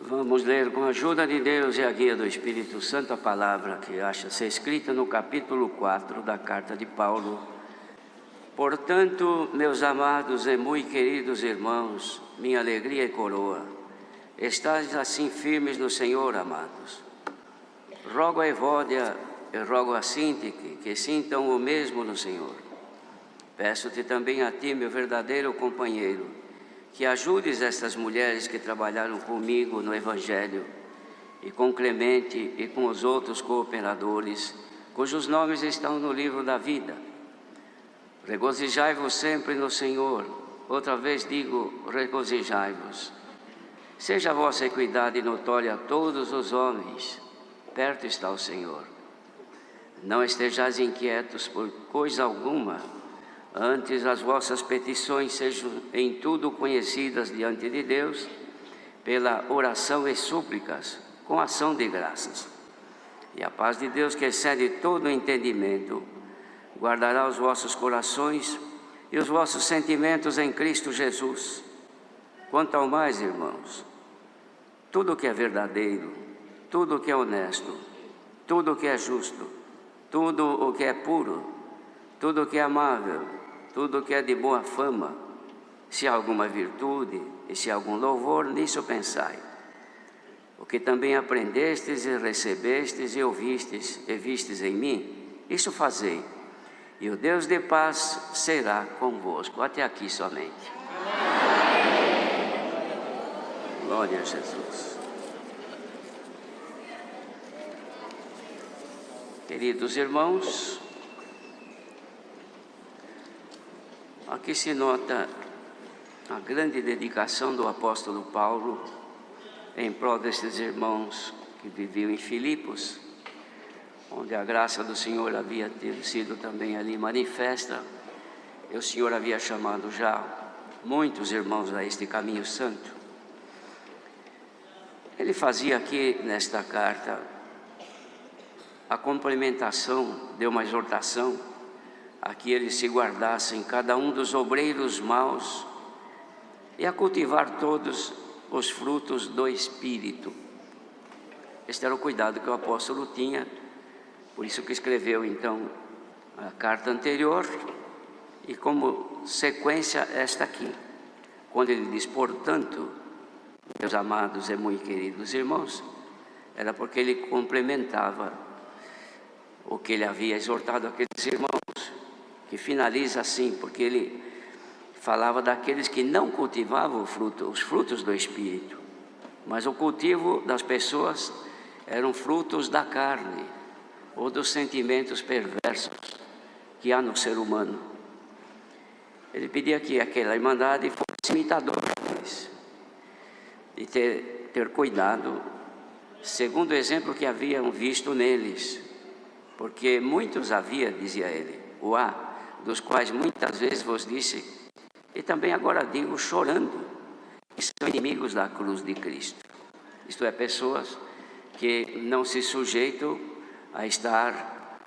Vamos ler com a ajuda de Deus e a guia do Espírito Santo a palavra que acha ser escrita no capítulo 4 da carta de Paulo. Portanto, meus amados e muito queridos irmãos, minha alegria e coroa, estáis assim firmes no Senhor, amados. Rogo a Evódia e rogo a Síntique que sintam o mesmo no Senhor. Peço-te também a ti, meu verdadeiro companheiro, que ajudes estas mulheres que trabalharam comigo no Evangelho, e com Clemente e com os outros cooperadores, cujos nomes estão no livro da vida. Regozijai-vos sempre no Senhor. Outra vez digo, regozijai-vos. Seja a vossa equidade notória a todos os homens. Perto está o Senhor. Não estejais inquietos por coisa alguma. Antes as vossas petições sejam em tudo conhecidas diante de Deus, pela oração e súplicas, com ação de graças. E a paz de Deus, que excede todo o entendimento, guardará os vossos corações e os vossos sentimentos em Cristo Jesus. Quanto ao mais, irmãos, tudo o que é verdadeiro, tudo o que é honesto, tudo o que é justo, tudo o que é puro, tudo o que é amável, tudo o que é de boa fama, se há alguma virtude e se há algum louvor, nisso pensai. O que também aprendestes e recebestes e ouvistes e vistes em mim, isso fazei, e o Deus de paz será convosco. Até aqui somente. Glória a Jesus. Queridos irmãos, aqui se nota a grande dedicação do apóstolo Paulo em prol destes irmãos que viviam em Filipos, onde a graça do Senhor havia sido também ali manifesta, e o Senhor havia chamado já muitos irmãos a este caminho santo. Ele fazia aqui nesta carta a complementação de uma exortação a que eles se guardassem cada um dos obreiros maus e a cultivar todos os frutos do Espírito. Este era o cuidado que o apóstolo tinha, por isso que escreveu então a carta anterior e como sequência esta aqui, quando ele diz, portanto, meus amados e muito queridos irmãos, era porque ele complementava o que ele havia exortado aqueles irmãos, que finaliza assim, porque ele falava daqueles que não cultivavam os frutos do Espírito, mas o cultivo das pessoas eram frutos da carne, ou dos sentimentos perversos que há no ser humano. Ele pedia que aquela irmandade fosse imitadora deles, e ter cuidado, segundo o exemplo que haviam visto neles, porque muitos havia, dizia ele, dos quais muitas vezes vos disse, e também agora digo chorando, que são inimigos da cruz de Cristo. Isto é, pessoas que não se sujeitam a estar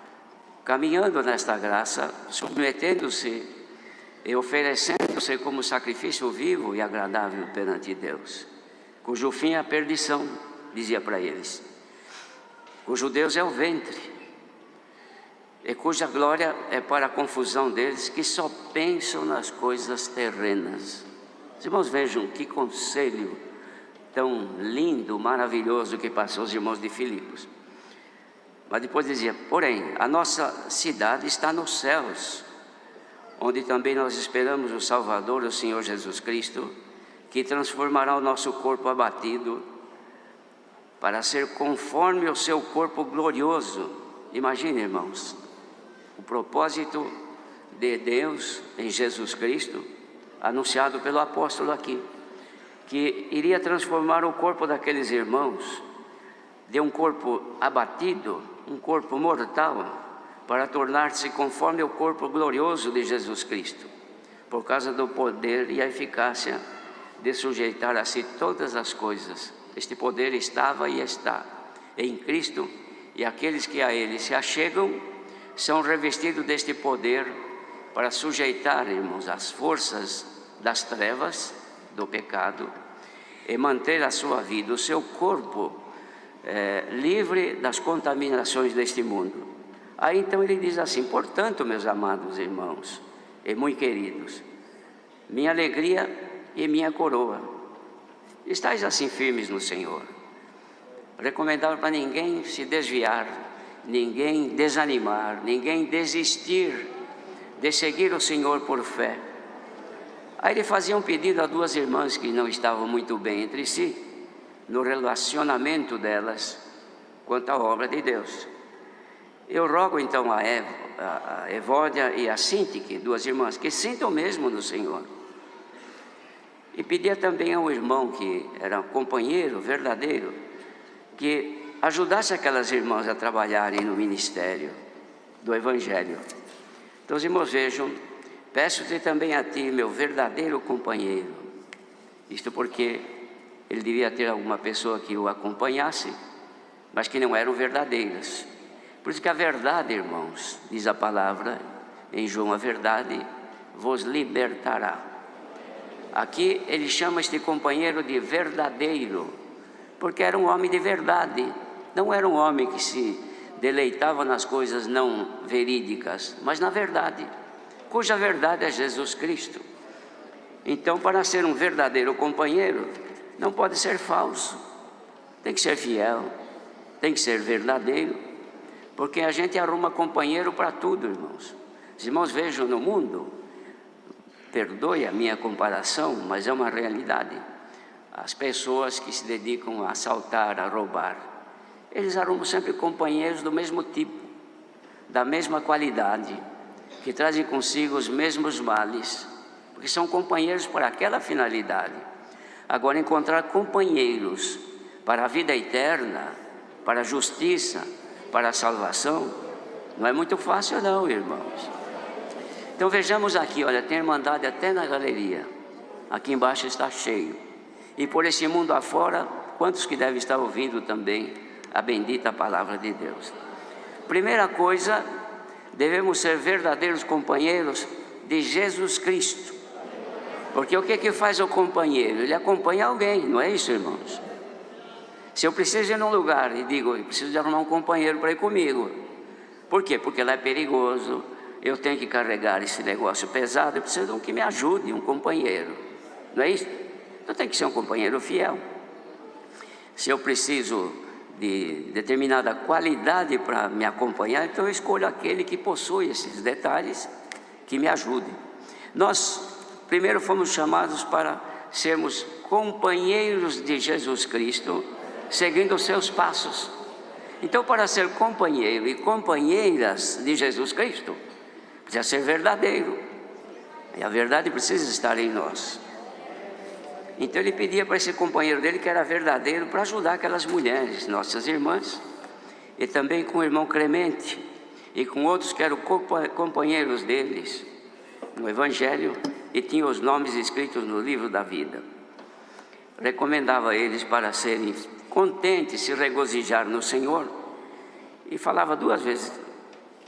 caminhando nesta graça, submetendo-se e oferecendo-se como sacrifício vivo e agradável perante Deus, cujo fim é a perdição, dizia para eles, cujo Deus é o ventre, e cuja glória é para a confusão deles, que só pensam nas coisas terrenas. Os irmãos, vejam que conselho tão lindo, maravilhoso que passou os irmãos de Filipos. Mas depois dizia, porém, a nossa cidade está nos céus, onde também nós esperamos o Salvador, o Senhor Jesus Cristo, que transformará o nosso corpo abatido para ser conforme o seu corpo glorioso. Imagine, irmãos, o propósito de Deus em Jesus Cristo, anunciado pelo apóstolo aqui, que iria transformar o corpo daqueles irmãos de um corpo abatido, um corpo mortal, para tornar-se conforme o corpo glorioso de Jesus Cristo, por causa do poder e a eficácia de sujeitar a si todas as coisas. Este poder estava e está em Cristo, e aqueles que a Ele se achegam são revestidos deste poder para sujeitar, irmãos, as forças das trevas, do pecado, e manter a sua vida, o seu corpo, livre das contaminações deste mundo. Aí então ele diz assim: portanto, meus amados irmãos e muito queridos, minha alegria e minha coroa, estais assim firmes no Senhor. Recomendável para ninguém se desviar, ninguém desanimar, ninguém desistir de seguir o Senhor por fé. Aí ele fazia um pedido a duas irmãs que não estavam muito bem entre si, no relacionamento delas quanto à obra de Deus. Eu rogo então a Evódia e a Sintique, duas irmãs, que sintam mesmo no Senhor. E pedia também ao irmão, que era companheiro verdadeiro, que ajudasse aquelas irmãs a trabalharem no ministério do Evangelho. Então, os irmãos, vejam, peço-te também a ti, meu verdadeiro companheiro. Isto porque ele devia ter alguma pessoa que o acompanhasse, mas que não eram verdadeiras. Por isso que a verdade, irmãos, diz a palavra em João, a verdade vos libertará. Aqui ele chama este companheiro de verdadeiro, porque era um homem de verdade, não era um homem que se deleitava nas coisas não verídicas, mas na verdade, cuja verdade é Jesus Cristo. Então, para ser um verdadeiro companheiro, não pode ser falso, tem que ser fiel, tem que ser verdadeiro, porque a gente arruma companheiro para tudo, irmãos. Os irmãos vejam no mundo, perdoe a minha comparação, mas é uma realidade. As pessoas que se dedicam a assaltar, a roubar, eles arrumam sempre companheiros do mesmo tipo, da mesma qualidade, que trazem consigo os mesmos males, porque são companheiros para aquela finalidade. Agora, encontrar companheiros para a vida eterna, para a justiça, para a salvação, não é muito fácil não, irmãos. Então vejamos aqui, olha, tem irmandade até na galeria, aqui embaixo está cheio, e por esse mundo afora, quantos que devem estar ouvindo também a bendita palavra de Deus. Primeira coisa, devemos ser verdadeiros companheiros de Jesus Cristo, porque o que faz o companheiro? Ele acompanha alguém, não é isso, irmãos? Se eu preciso ir num lugar e digo, eu preciso de arrumar um companheiro para ir comigo, por quê? Porque lá é perigoso, eu tenho que carregar esse negócio pesado, eu preciso de um que me ajude, um companheiro, não é isso? Então tem que ser um companheiro fiel. Se eu preciso de determinada qualidade para me acompanhar, então eu escolho aquele que possui esses detalhes, que me ajude. Nós primeiro fomos chamados para sermos companheiros de Jesus Cristo, seguindo os seus passos. Então, para ser companheiro e companheiras de Jesus Cristo, precisa ser verdadeiro, e a verdade precisa estar em nós. Então ele pedia para esse companheiro dele, que era verdadeiro, para ajudar aquelas mulheres, nossas irmãs, e também com o irmão Clemente, e com outros que eram companheiros deles no Evangelho, e tinham os nomes escritos no livro da vida. Recomendava a eles para serem contentes, se regozijar no Senhor, e falava duas vezes.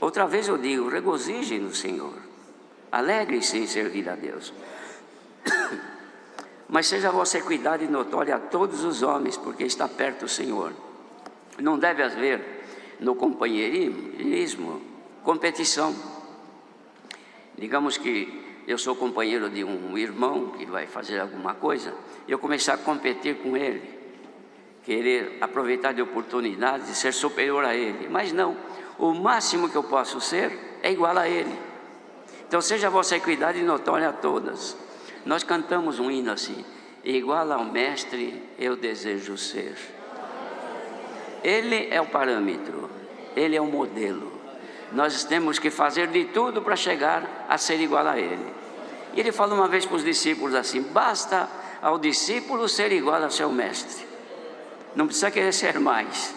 Outra vez eu digo, regozijem no Senhor, alegre-se em servir a Deus. Mas seja a vossa equidade notória a todos os homens, porque está perto o Senhor. Não deve haver no companheirismo competição. Digamos que eu sou companheiro de um irmão que vai fazer alguma coisa, e eu começar a competir com ele, querer aproveitar de oportunidades de ser superior a ele, mas não, o máximo que eu posso ser é igual a ele. Então seja a vossa equidade notória a todas. Nós cantamos um hino assim: igual ao mestre eu desejo ser. Ele é o parâmetro, ele é o modelo. Nós temos que fazer de tudo para chegar a ser igual a ele. E ele falou uma vez para os discípulos assim: basta ao discípulo ser igual ao seu mestre, não precisa querer ser mais.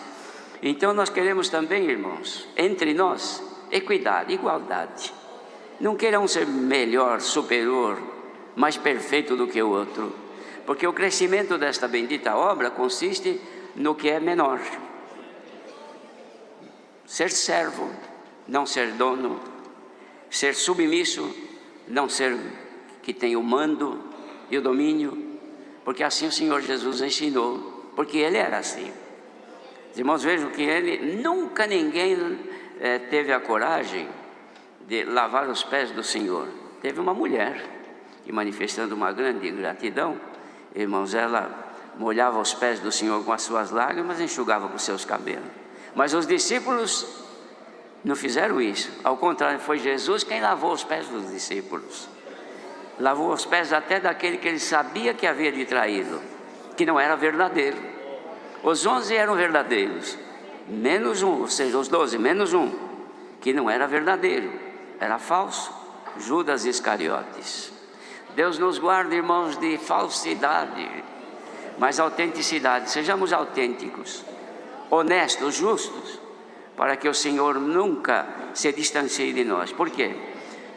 Então nós queremos também, irmãos, entre nós, equidade, igualdade. Não queira um ser melhor, superior, mais perfeito do que o outro, porque o crescimento desta bendita obra consiste no que é menor. Ser servo, não ser dono. Ser submisso, não ser que tem o mando e o domínio. porque assim o Senhor Jesus ensinou, porque Ele era assim. Os irmãos, vejam que Ele, nunca ninguém teve a coragem de lavar os pés do Senhor. Teve uma mulher que, manifestando uma grande gratidão, irmãos, ela molhava os pés do Senhor com as suas lágrimas e enxugava com os seus cabelos. Mas os discípulos não fizeram isso. Ao contrário, foi Jesus quem lavou os pés dos discípulos. Lavou os pés até daquele que ele sabia que havia de traí-lo, que não era verdadeiro. Os 11 eram verdadeiros, menos um, ou seja, os 12, menos um, que não era verdadeiro, era falso, Judas Iscariotes. Deus nos guarda, irmãos, de falsidade, mas autenticidade. Sejamos autênticos, honestos, justos, para que o Senhor nunca se distancie de nós. Por quê?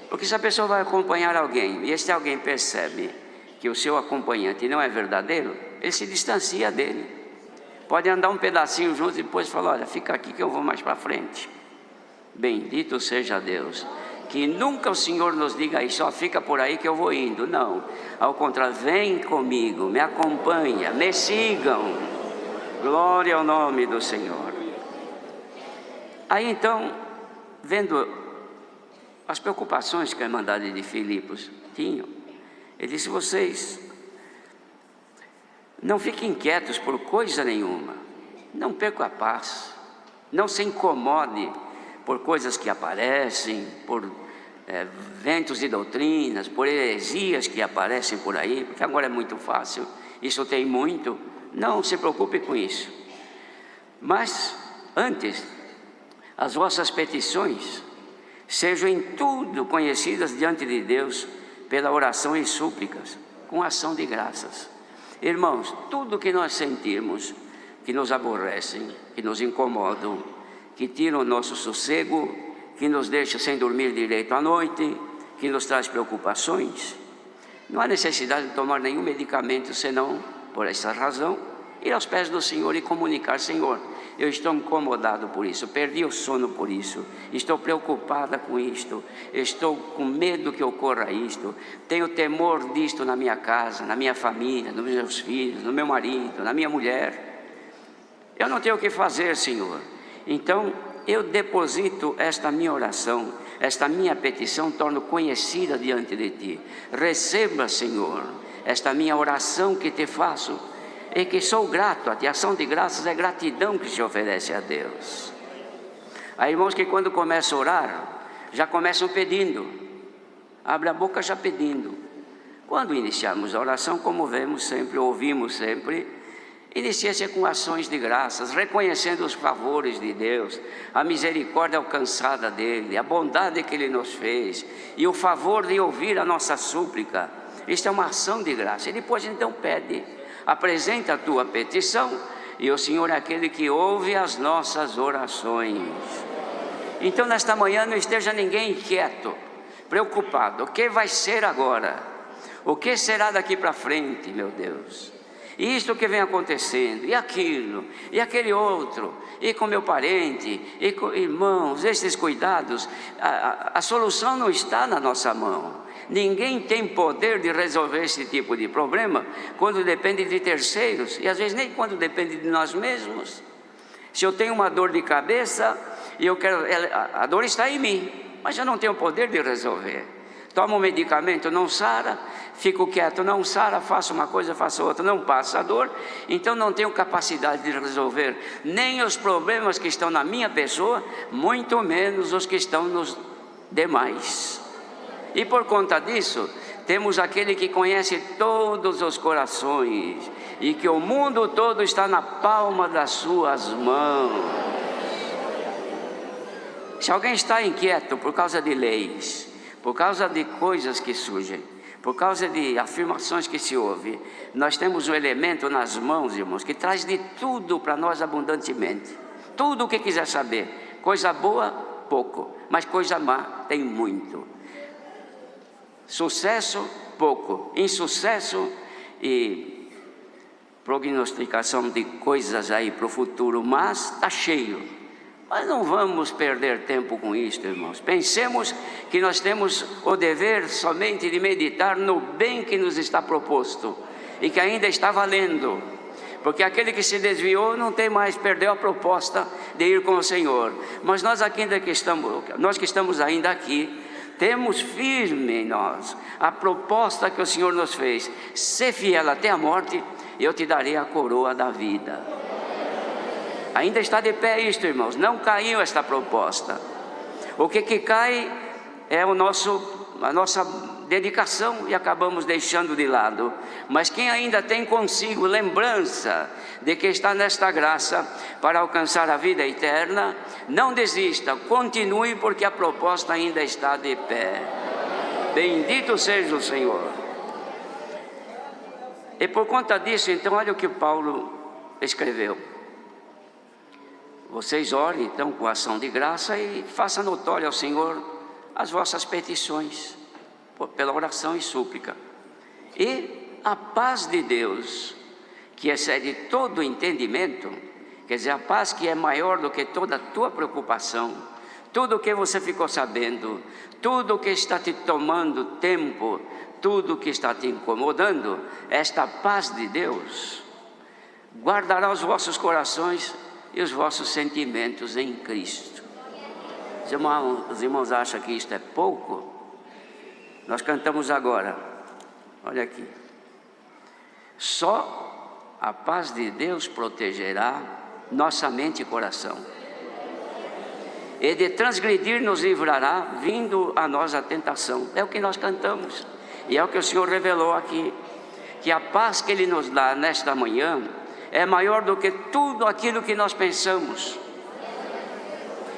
Porque se a pessoa vai acompanhar alguém, e este alguém percebe que o seu acompanhante não é verdadeiro, ele se distancia dele. Pode andar um pedacinho junto e depois falar: olha, fica aqui que eu vou mais para frente. Bendito seja Deus. Que nunca o Senhor nos diga isso: só fica por aí que eu vou indo. Não, ao contrário, vem comigo, me acompanha, me sigam. Glória ao nome do Senhor. Aí então, vendo as preocupações que a Irmandade de Filipos tinham, ele disse: vocês não fiquem inquietos por coisa nenhuma, não percam a paz, não se incomode por coisas que aparecem, por ventos de doutrinas, por heresias que aparecem por aí, porque agora é muito fácil, isso tem muito. Não se preocupe com isso, mas antes, as vossas petições sejam em tudo conhecidas diante de Deus pela oração e súplicas, com ação de graças. Irmãos, tudo que nós sentirmos que nos aborrecem, que nos incomodam, que tiram o nosso sossego, que nos deixa sem dormir direito à noite, que nos traz preocupações, não há necessidade de tomar nenhum medicamento, senão, por essa razão, ir aos pés do Senhor e comunicar: Senhor, eu estou incomodado por isso, perdi o sono por isso, estou preocupada com isto, estou com medo que ocorra isto, tenho temor disto na minha casa, na minha família, nos meus filhos, no meu marido, na minha mulher. Eu não tenho o que fazer, Senhor. Então eu deposito esta minha oração, esta minha petição, torno conhecida diante de Ti. Receba, Senhor, esta minha oração que Te faço, e que sou grato a Ti. Ação de graças é gratidão que se oferece a Deus. Há irmãos que quando começam a orar, já começam pedindo, abre a boca já pedindo. Quando iniciamos a oração, como vemos sempre, ouvimos sempre, inicia-se com ações de graças, reconhecendo os favores de Deus, a misericórdia alcançada dEle, a bondade que Ele nos fez, e o favor de ouvir a nossa súplica. Isto é uma ação de graça. E depois então pede, apresenta a tua petição, e o Senhor é aquele que ouve as nossas orações. Então nesta manhã não esteja ninguém inquieto, preocupado: o que vai ser agora? O que será daqui para frente, meu Deus? E isto que vem acontecendo, e aquilo, e aquele outro, e com meu parente, e com irmãos, esses cuidados, a solução não está na nossa mão. Ninguém tem poder de resolver esse tipo de problema quando depende de terceiros, e às vezes nem quando depende de nós mesmos. Se eu tenho uma dor de cabeça, e eu quero, a dor está em mim, mas eu não tenho poder de resolver. Tomo um medicamento, não sara, fico quieto, não sara, faço uma coisa, faço outra, não passa a dor, então não tenho capacidade de resolver nem os problemas que estão na minha pessoa, muito menos os que estão nos demais. E por conta disso, temos aquele que conhece todos os corações, e que o mundo todo está na palma das suas mãos. Se alguém está inquieto por causa de leis, por causa de coisas que surgem, por causa de afirmações que se ouvem, nós temos um elemento nas mãos, irmãos, que traz de tudo para nós abundantemente. Tudo o que quiser saber. Coisa boa, pouco, mas coisa má, tem muito. Sucesso, pouco. Insucesso e prognosticação de coisas aí para o futuro, mas está cheio. Mas não vamos perder tempo com isto, irmãos. Pensemos que nós temos o dever somente de meditar no bem que nos está proposto, e que ainda está valendo, porque aquele que se desviou não tem mais, perdeu a proposta de ir com o Senhor. Mas nós que estamos ainda aqui, temos firme em nós a proposta que o Senhor nos fez: ser fiel até a morte, e eu te darei a coroa da vida. Ainda está de pé isto, irmãos, não caiu esta proposta. O que cai é a nossa dedicação, e acabamos deixando de lado. Mas quem ainda tem consigo lembrança de que está nesta graça para alcançar a vida eterna, não desista, continue, porque a proposta ainda está de pé. Bendito seja o Senhor. E por conta disso, então, olha o que Paulo escreveu: vocês orem então com ação de graça e façam notório ao Senhor as vossas petições, pela oração e súplica. E a paz de Deus, que excede todo entendimento, quer dizer, a paz que é maior do que toda a tua preocupação, tudo o que você ficou sabendo, tudo o que está te tomando tempo, tudo o que está te incomodando, esta paz de Deus guardará os vossos corações e os vossos sentimentos em Cristo. Os irmãos acham que isto é pouco? Nós cantamos agora, olha aqui: só a paz de Deus protegerá nossa mente e coração, e de transgredir nos livrará, vindo a nós a tentação. É o que nós cantamos, e é o que o Senhor revelou aqui, que a paz que Ele nos dá nesta manhã é maior do que tudo aquilo que nós pensamos,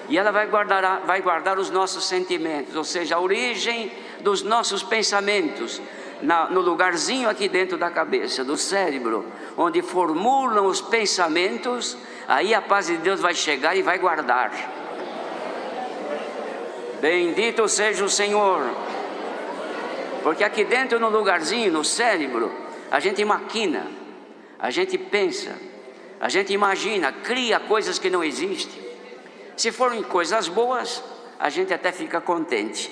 e ela vai guardar os nossos sentimentos, ou seja, a origem dos nossos pensamentos, no lugarzinho aqui dentro da cabeça, do cérebro, onde formulam os pensamentos. Aí a paz de Deus vai chegar e vai guardar. Bendito seja o Senhor, porque aqui dentro, no lugarzinho, no cérebro, a gente maquina, a gente pensa, a gente imagina, cria coisas que não existem. Se forem coisas boas, a gente até fica contente.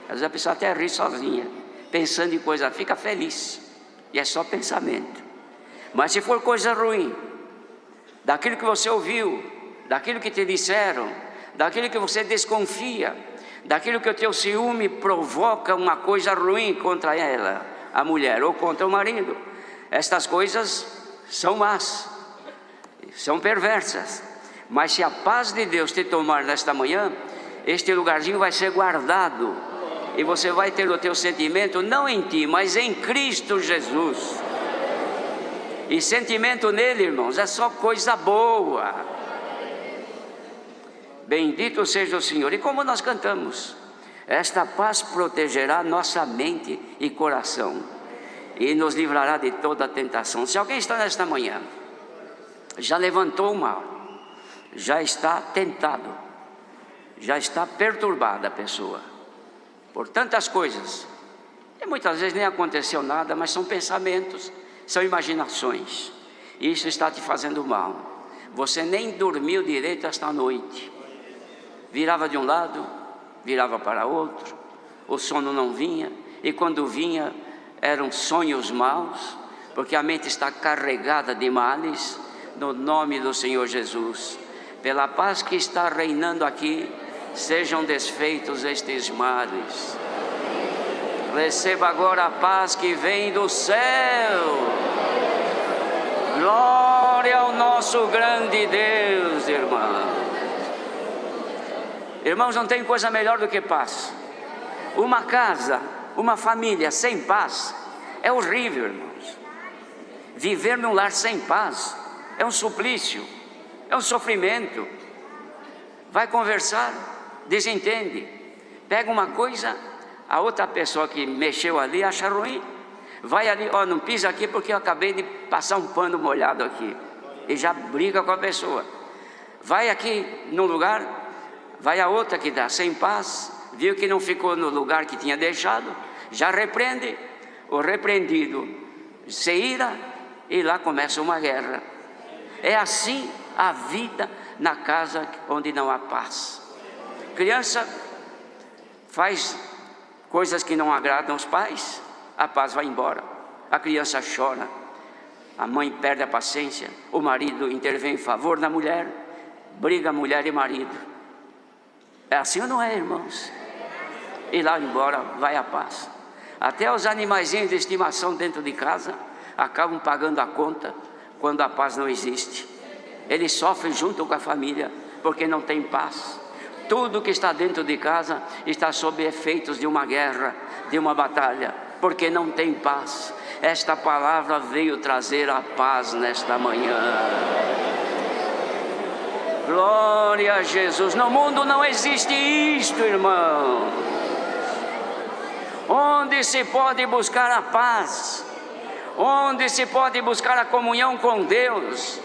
Às vezes a pessoa até ri sozinha, pensando em coisa, fica feliz, e é só pensamento. Mas se for coisa ruim, daquilo que você ouviu, daquilo que te disseram, daquilo que você desconfia, daquilo que o teu ciúme provoca uma coisa ruim contra ela, a mulher, ou contra o marido, estas coisas são más, são perversas. Mas se a paz de Deus te tomar nesta manhã, este lugarzinho vai ser guardado, e você vai ter o teu sentimento não em ti, mas em Cristo Jesus. E sentimento nele, irmãos, é só coisa boa. Bendito seja o Senhor. E como nós cantamos, esta paz protegerá nossa mente e coração, e nos livrará de toda a tentação. Se alguém está nesta manhã, já levantou o mal, já está tentado, já está perturbada a pessoa por tantas coisas, e muitas vezes nem aconteceu nada, mas são pensamentos, são imaginações, e isso está te fazendo mal. Você nem dormiu direito esta noite, virava de um lado, virava para outro, o sono não vinha, e quando vinha eram sonhos maus, porque a mente está carregada de males. No nome do Senhor Jesus, pela paz que está reinando aqui, sejam desfeitos estes males. Receba agora a paz que vem do céu. Glória ao nosso grande Deus, irmãos. Irmãos, não tem coisa melhor do que paz. Uma casa, uma família sem paz é horrível, irmãos. Viver num lar sem paz é um suplício, é um sofrimento. Vai conversar, desentende, pega uma coisa, a outra pessoa que mexeu ali acha ruim, vai ali, ó, não pisa aqui porque eu acabei de passar um pano molhado aqui, e já briga com a pessoa. Vai aqui no lugar, vai a outra que está sem paz, viu que não ficou no lugar que tinha deixado, já repreende, o repreendido se ira, e lá começa uma guerra. É assim a vida na casa onde não há paz. Criança faz coisas que não agradam aos pais, a paz vai embora, a criança chora, A mãe perde a paciência, o marido intervém em favor da mulher, briga mulher e marido. É assim ou não é, irmãos? E lá embora vai a paz. Até os animaizinhos de estimação dentro de casa acabam pagando a conta quando a paz não existe. Eles sofrem junto com a família porque não tem paz. Tudo que está dentro de casa está sob efeitos de uma guerra, de uma batalha, porque não tem paz. Esta palavra veio trazer a paz nesta manhã. Glória a Jesus. No mundo não existe isto, irmão. Onde se pode buscar a paz? Onde se pode buscar a comunhão com Deus?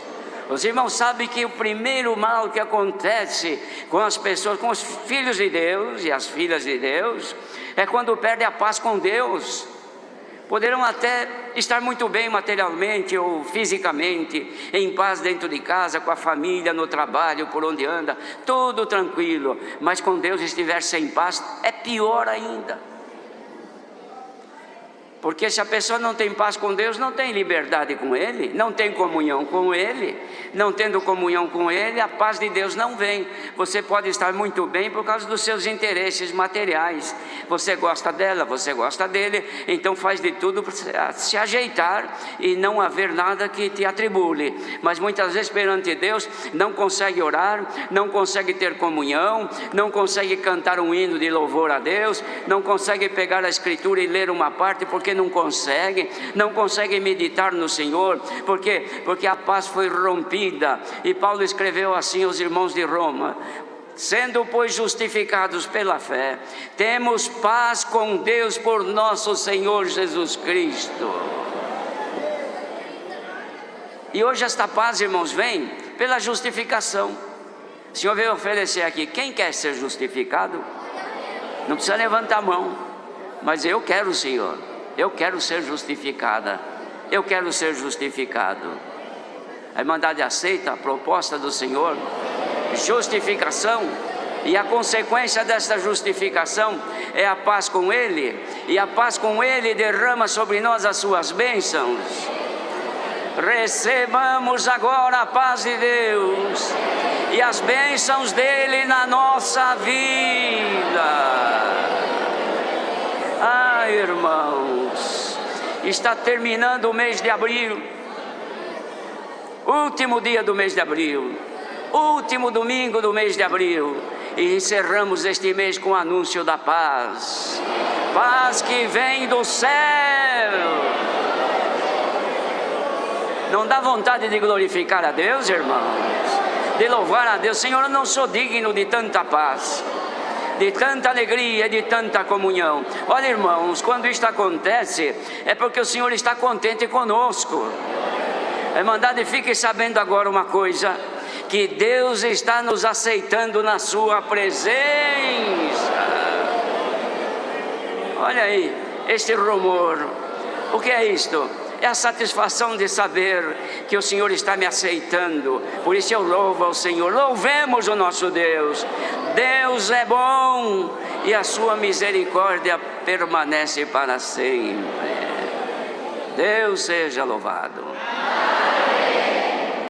Os irmãos sabem que o primeiro mal que acontece com as pessoas, com os filhos de Deus e as filhas de Deus, é quando perdem a paz com Deus. Poderão até estar muito bem materialmente ou fisicamente, em paz dentro de casa, com a família, no trabalho, por onde anda, tudo tranquilo, mas com Deus estiver sem paz, é pior ainda. Porque se a pessoa não tem paz com Deus, não tem liberdade com Ele, não tem comunhão com Ele. Não tendo comunhão com Ele, a paz de Deus não vem. Você pode estar muito bem por causa dos seus interesses materiais. Você gosta dela, você gosta dele, então faz de tudo para se ajeitar e não haver nada que te atribule. Mas muitas vezes perante Deus não consegue orar, não consegue ter comunhão, não consegue cantar um hino de louvor a Deus, não consegue pegar a Escritura e ler uma parte porque não consegue meditar no Senhor, porque a paz foi rompida. E Paulo escreveu assim aos irmãos de Roma: sendo pois justificados pela fé, temos paz com Deus por nosso Senhor Jesus Cristo. E hoje esta paz, irmãos, vem pela justificação. O Senhor veio oferecer aqui: quem quer ser justificado? Não precisa levantar a mão, mas eu quero, Senhor. Eu quero ser justificada, eu quero ser justificado. A Irmandade aceita a proposta do Senhor, justificação, e a consequência desta justificação é a paz com Ele, e a paz com Ele derrama sobre nós as suas bênçãos. Recebamos agora a paz de Deus e as bênçãos dEle na nossa vida. Ah, irmãos, está terminando o mês de abril, último dia do mês de abril, último domingo do mês de abril, e encerramos este mês com o anúncio da paz, paz que vem do céu. Não dá vontade de glorificar a Deus, irmãos? De louvar a Deus? Senhor, eu não sou digno de tanta paz, de tanta alegria, de tanta comunhão. Olha, irmãos, quando isto acontece, é porque o Senhor está contente conosco. A Irmandade, fique sabendo agora uma coisa: que Deus está nos aceitando na sua presença. Olha aí, este rumor, o que é isto? É a satisfação de saber que o Senhor está me aceitando. Por isso eu louvo ao Senhor. Louvemos o nosso Deus. Deus é bom e a sua misericórdia permanece para sempre. Deus seja louvado.